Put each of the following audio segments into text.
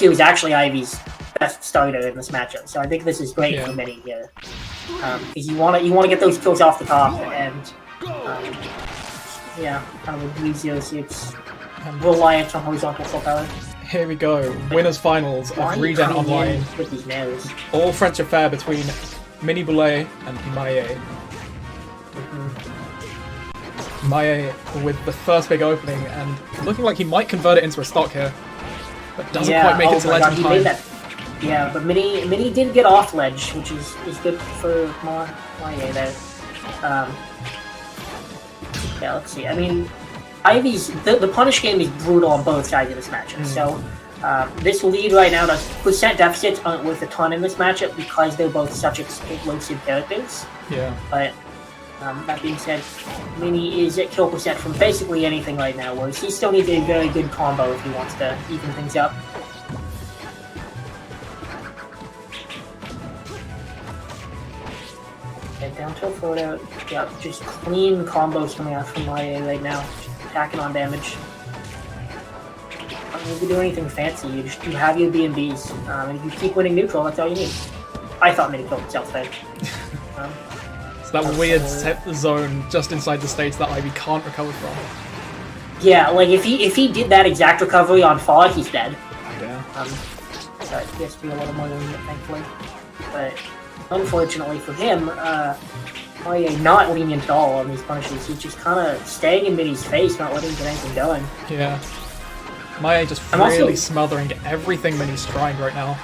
2 is actually Ivy's best starter in this matchup, so I think this is great for Mini here. Because you want to get those kills off the top, and kind of reduce ZSS reliance on horizontal full power. Here we go, winners finals of Regen Online. With these nails. All French affair between Miniboulet and Mahie. Mahie with the first big opening, and looking like he might convert it into a stock here, but doesn't quite make it to ledge in time. Yeah, but Mini did get off ledge, which is good for Mahie there. Yeah, let's see. I mean, Ivy's the punish game is brutal on both sides of this matchup. So this lead right now, does percent deficits aren't worth a ton in this matchup because they're both such explosive characters. Yeah. But that being said, Mini is at kill percent from basically anything right now, whereas he still needs a very good combo if he wants to even things up. Okay, down tilt forward out. Yeah, just clean combos coming out from Mahie right now. Just attacking on damage. Don't need to do anything fancy, you have your B&Bs, and if you keep winning neutral, that's all you need. I thought Mini killed himself there. That weird zone just inside the stage that Ivy can't recover from. Yeah, like if he did that exact recovery on Fall, he's dead. Yeah. So he has to be a little more lenient, thankfully. But unfortunately for him, Mahie not lenient at all on these punishes. He's just kind of staying in Mini's face, not letting him get anything going. Yeah. Mahie just really smothering everything Mini's trying right now.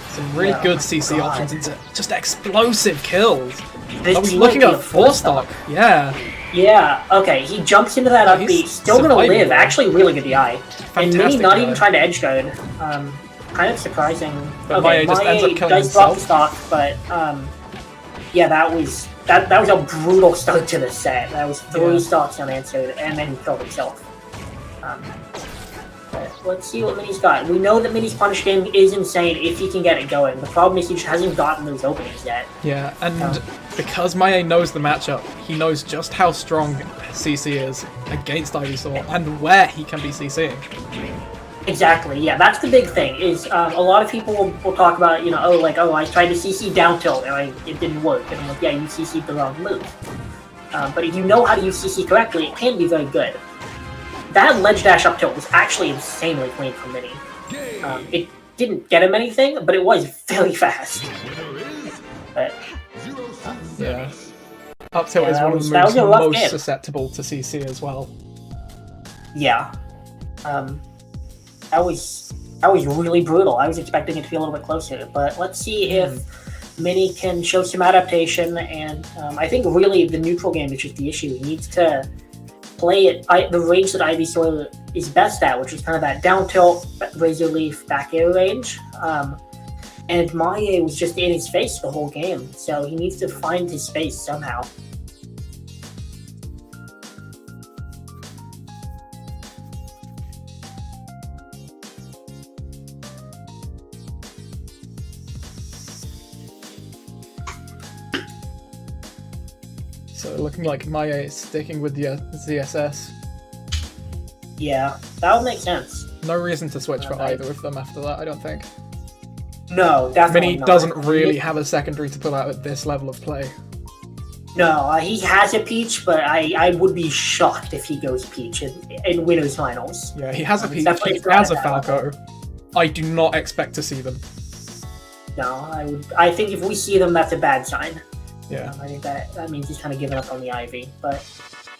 Some really good CC options into just explosive kills. Are we looking at a 4-stock? Yeah. Yeah, okay, he jumps into that upbeat, still gonna live, actually really good DI. And Mini not even trying to edge guard. Kind of surprising. But Mahie just ends up killing himself. Drop the stock, but yeah, that was a brutal start to the set. That was 3 stocks unanswered, and then he killed himself. But let's see what Mini's got. We know that Mini's punish game is insane if he can get it going. The problem is he just hasn't gotten those openings yet. Yeah, and because Mahie knows the matchup, he knows just how strong CC is against Ivysaur and where he can be CCing. Exactly, yeah, that's the big thing, is a lot of people will talk about, I tried to CC down tilt and it didn't work. And I'm like, yeah, you CC'd the wrong move. But if you know how to use CC correctly, it can be very good. That ledge dash up tilt was actually insanely clean from Mini. It didn't get him anything, but it was very fast. But, yeah. Up tilt is one of the moves most susceptible to CC as well. Yeah. That was really brutal. I was expecting it to be a little bit closer, but let's see if Mini can show some adaptation, and I think really the neutral game is just the issue. He needs to play it the range that Ivysaur is best at, which is kind of that down tilt, razor leaf, back air range. And Mahie was just in his face the whole game, so he needs to find his space somehow. So looking like Mahie is sticking with the ZSS. Yeah, that would make sense. No reason to switch for either of them after that, I don't think. No, definitely Mini doesn't really have a secondary to pull out at this level of play. No, he has a Peach, but I would be shocked if he goes Peach in Winners Finals. Yeah, he has a Peach, he has a Falco. I do not expect to see them. No, I think if we see them, that's a bad sign. Yeah. I think that means he's kind of giving up on the Ivy, but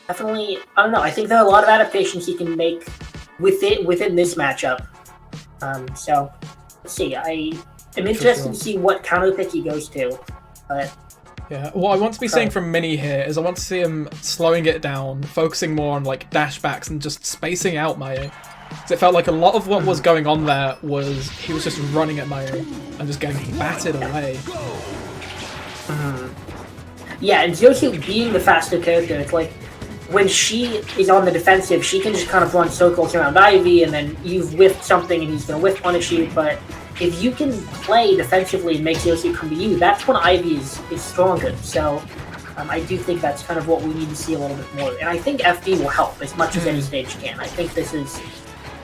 definitely, I don't know, I think there are a lot of adaptations he can make within this matchup. So, let's see, I am interested to see what counter pick he goes to, but... Yeah, what I want to be seeing from Mini here is I want to see him slowing it down, focusing more on like dashbacks and just spacing out Mahie. Because it felt like a lot of what was going on there was he was just running at Mahie and just getting battered away. Yeah, and Yoshi being the faster character, it's like when she is on the defensive, she can just kind of run circles around Ivy, and then you've whiffed something and he's going to whiff punish you, but if you can play defensively and make Yoshi come to you, that's when Ivy is stronger. So I do think that's kind of what we need to see a little bit more. And I think FD will help as much as any stage can. I think this is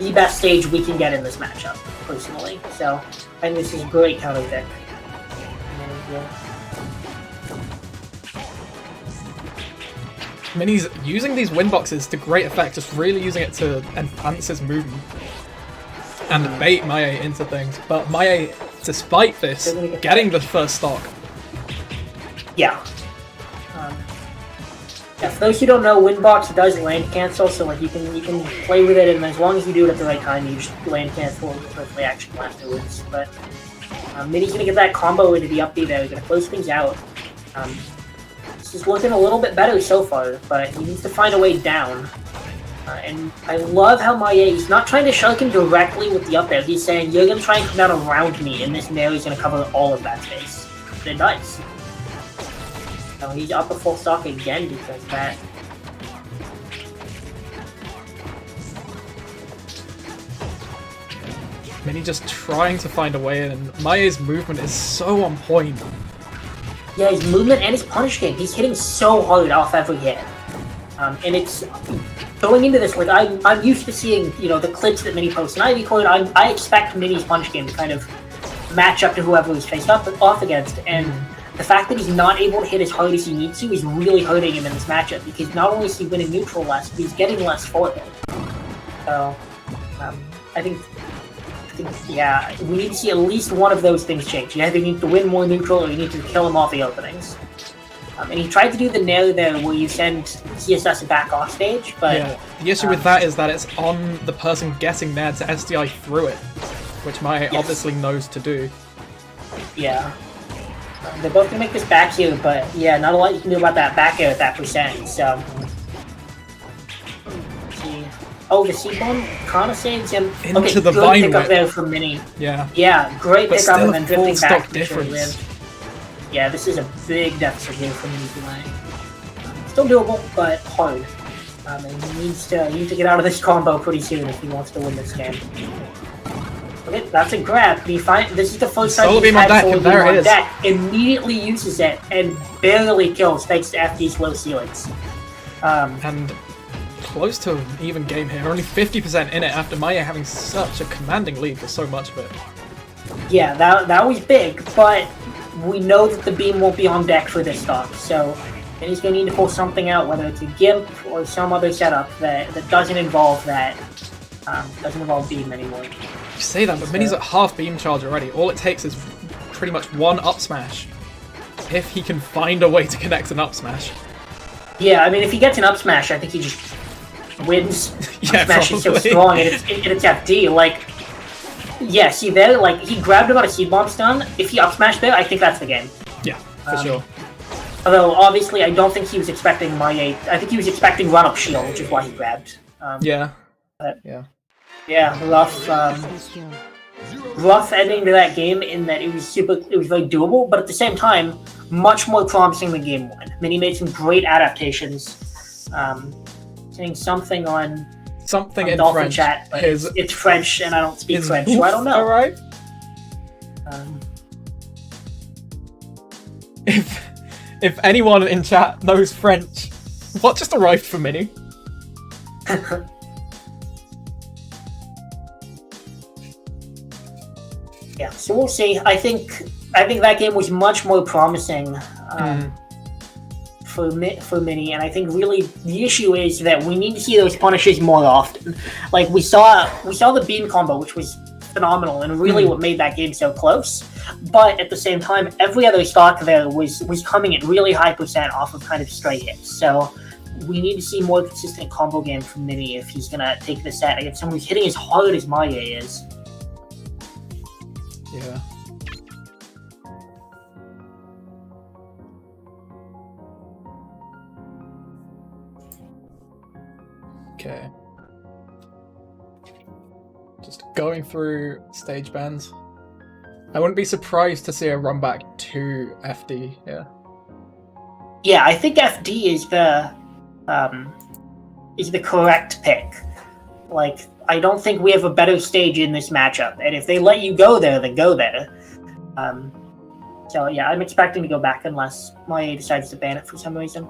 the best stage we can get in this matchup, personally. So I think this is a great counter pick. Mini's using these win boxes to great effect, just really using it to enhance his movement and bait Mahie into things. But Mahie, despite this, getting the first stock. Yeah. Yeah, for those who don't know, Windbox does land cancel, so like you can play with it, and as long as you do it at the right time, you just land cancel with reaction afterwards. But Mini's gonna get that combo into the upbeat there. He's gonna close things out. This is looking a little bit better so far, but he needs to find a way down. And I love how Mahie, he's not trying to shuriken him directly with the up air. He's saying, you're gonna try and come down around me, and this nair is gonna cover all of that space. And it does. So he's up a full stock again because of that. Mini just trying to find a way in, and Mahie's movement is so on point. Yeah, his movement and his punish game. He's hitting so hard off every hit. And it's going into this, like I'm used to seeing, you know, the clips that Mini posts, and I expect Mini's punish game to kind of match up to whoever he's faced off against, and the fact that he's not able to hit as hard as he needs to is really hurting him in this matchup, because not only is he winning neutral less, but he's getting less for it. So, I think, yeah, we need to see at least one of those things change. You either need to win more neutral, or you need to kill him off the openings. And he tried to do the nair there where you send ZSS back off stage, but... Yeah, the issue with that is that it's on the person getting there to SDI through it, which Mahie obviously knows to do. Yeah. They're both gonna make this back here, but yeah, not a lot you can do about that back air at that percent, so... Let's see. Oh, the C-bomb kind of saves him. Into the Vine pickup Whip there from Mini. Yeah. Yeah, great But pickup still and then a full drifting back stock to sure he difference. lived. Yeah, this is a big deficit here for Mini tonight. Still doable, but hard. And he needs to get out of this combo pretty soon if he wants to win this game. Okay, that's a grab. This is the first time Solar he's Beam on had deck, Solar and Beam there it on is. deck. Immediately uses it and barely kills thanks to FD's low ceilings. And close to an even game here, only 50% in it after Mahie having such a commanding lead for so much of it. Yeah, that was big, but we know that the beam won't be on deck for this stock, so then he's going to need to pull something out, whether it's a gimp or some other setup that doesn't involve that, doesn't involve beam anymore. You say that, but Mini's at half beam charge already. All it takes is pretty much one up smash, if he can find a way to connect an up smash. Yeah, I mean, if he gets an up smash, I think he just wins. Yeah, up smash is so probably. strong, and it's FD, like... Yeah, see there, like, he grabbed about a seed bomb stun. If he up smashed there, I think that's the game. Yeah, for sure. Although, obviously, I don't think he was expecting Mahie. I think he was expecting run-up shield, which is why he grabbed. Yeah. But, Yeah. yeah, rough ending to that game in that it was very doable, but at the same time, much more promising than game one. Mini made some great adaptations. Saying something on In Dolphin French. chat, but it's French and I don't speak French, so I don't know. Alright. If anyone in chat knows French, what just arrived for Mini? Yeah, so we'll see. I think that game was much more promising for Mini, and I think really the issue is that we need to see those punishes more often. Like we saw the beam combo, which was phenomenal and really what made that game so close. But at the same time, every other stock there was coming at really high percent off of kind of straight hits. So we need to see more consistent combo game from Mini if he's gonna take the set against someone who's hitting as hard as Mahie is. Yeah. Okay. Just going through stage bans. I wouldn't be surprised to see a run back to FD, yeah. Yeah, I think FD is the correct pick. Like, I don't think we have a better stage in this matchup, and if they let you go there, then go there. So yeah, I'm expecting to go back unless Mahie decides to ban it for some reason.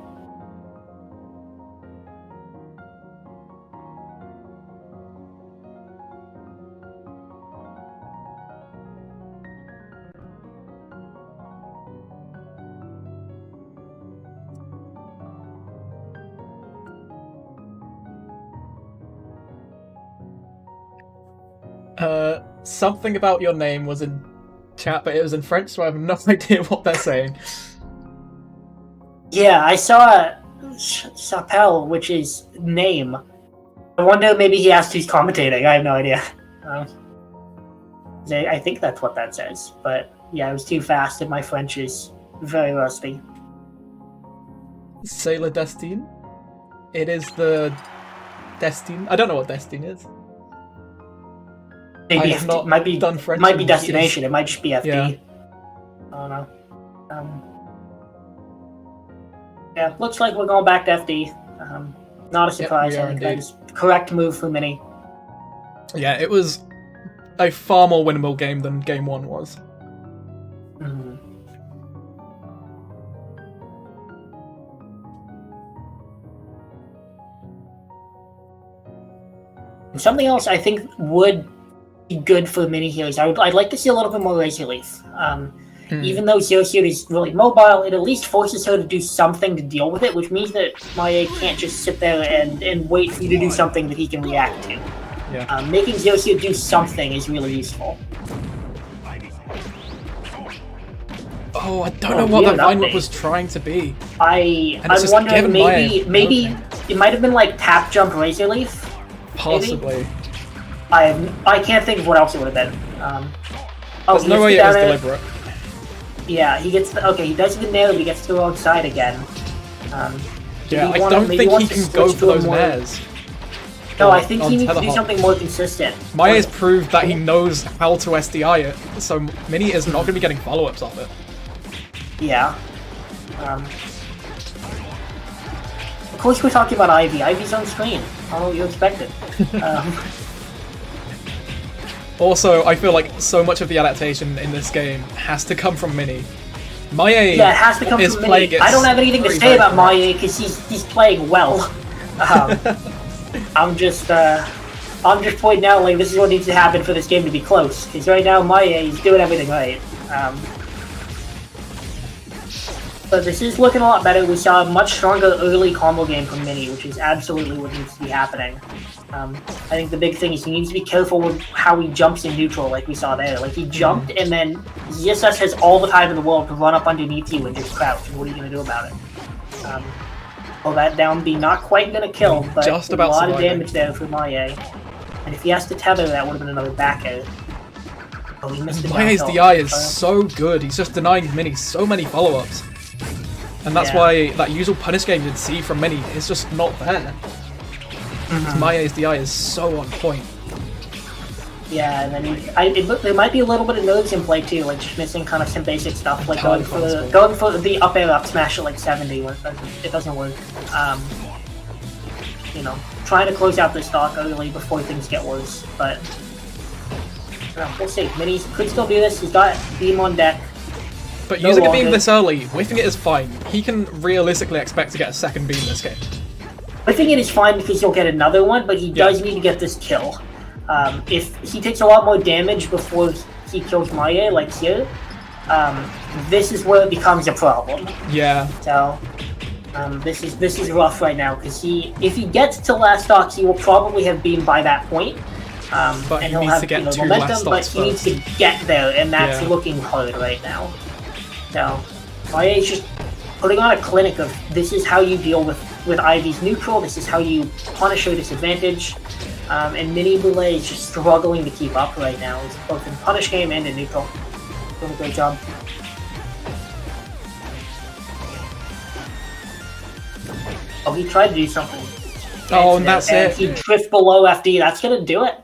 something about your name was in chat, but it was in French, so I have no idea what they're saying. Yeah, I saw Chapelle, which is name. I wonder maybe he asked who's commentating. I have no idea. I think that's what that says. But yeah, it was too fast, and my French is very rusty. C'est le destin? It is the destin. I don't know what destin is. Maybe not might be done French. Might be destination. It might just be FD. Yeah. I don't know. Yeah, looks like we're going back to FD. Not a surprise. Yep, I think that is correct move for Mini. Yeah, it was a far more winnable game than Game 1 was. Mm-hmm. Something else I think would be good for Mini here is I'd like to see a little bit more Razor Leaf. Even though Zero Suit is really mobile, it at least forces her to do something to deal with it, which means that Mahie can't just sit there and wait for you to do something that he can react to. Yeah. Making Zero Suit do something is really useful. Oh, I don't know what that Vine Whip was trying to be. I'm wondering maybe it might have been like tap jump Razor Leaf. Possibly. Maybe? I can't think of what else it would have been. There's no way it was deliberate. Yeah, he gets he does the nail, but he gets to the wrong side again. Yeah, I don't think he can go for those nairs. No, I think he needs to do something more consistent. Mahie has proved that he knows how to SDI it, so Mini is not going to be getting follow-ups off it. Yeah. Of course we're talking about Ivy. Ivy's on screen. How you expected. Also, I feel like so much of the adaptation in this game has to come from Mini. Mahie it has to come from Mini. I don't have anything to say about Mahie because he's playing well. I'm just pointing out like this is what needs to happen for this game to be close. Because right now Mahie is doing everything right. But this is looking a lot better. We saw a much stronger early combo game from Mini, which is absolutely what needs to be happening. I think the big thing is he needs to be careful with how he jumps in neutral, like we saw there. Like, he jumped, and then ZSS has all the time in the world to run up underneath you and just crouch, and what are you going to do about it? Well, that down B not quite going to kill, but just a about lot surviving. of damage there for Mahie. And if he has to tether, that would have been another back air. Oh, he missed the Mahie's DI is so good. He's just denying Mini so many follow-ups. And that's why that usual punish game you'd see from Mini is just not there. Mahie's DI is so on point. Yeah, and then there might be a little bit of nerves in play too, like just missing kind of some basic stuff, like going for the up air up smash at like 70 when it doesn't work. You know, trying to close out the stock early before things get worse, but we'll see. Mini could still do this. He's got Beam on deck. But using a beam this early, whiffing it is fine. He can realistically expect to get a second beam this game. Whiffing it is fine because he'll get another one, but he does need to get this kill. If he takes a lot more damage before he kills Mahie, like here, this is where it becomes a problem. Yeah. So, this is rough right now because if he gets to last stock, he will probably have beamed by that point. But and he needs to get two last momentum, but stocks he needs to get there, and that's looking hard right now. So, Mahie is just putting on a clinic of this is how you deal with Ivy's neutral, this is how you punish her disadvantage, and Miniboulet is just struggling to keep up right now. He's both in punish game and in neutral. Doing a great job. Oh, he tried to do something. Oh, and that's it. He drift below FD, that's gonna do it.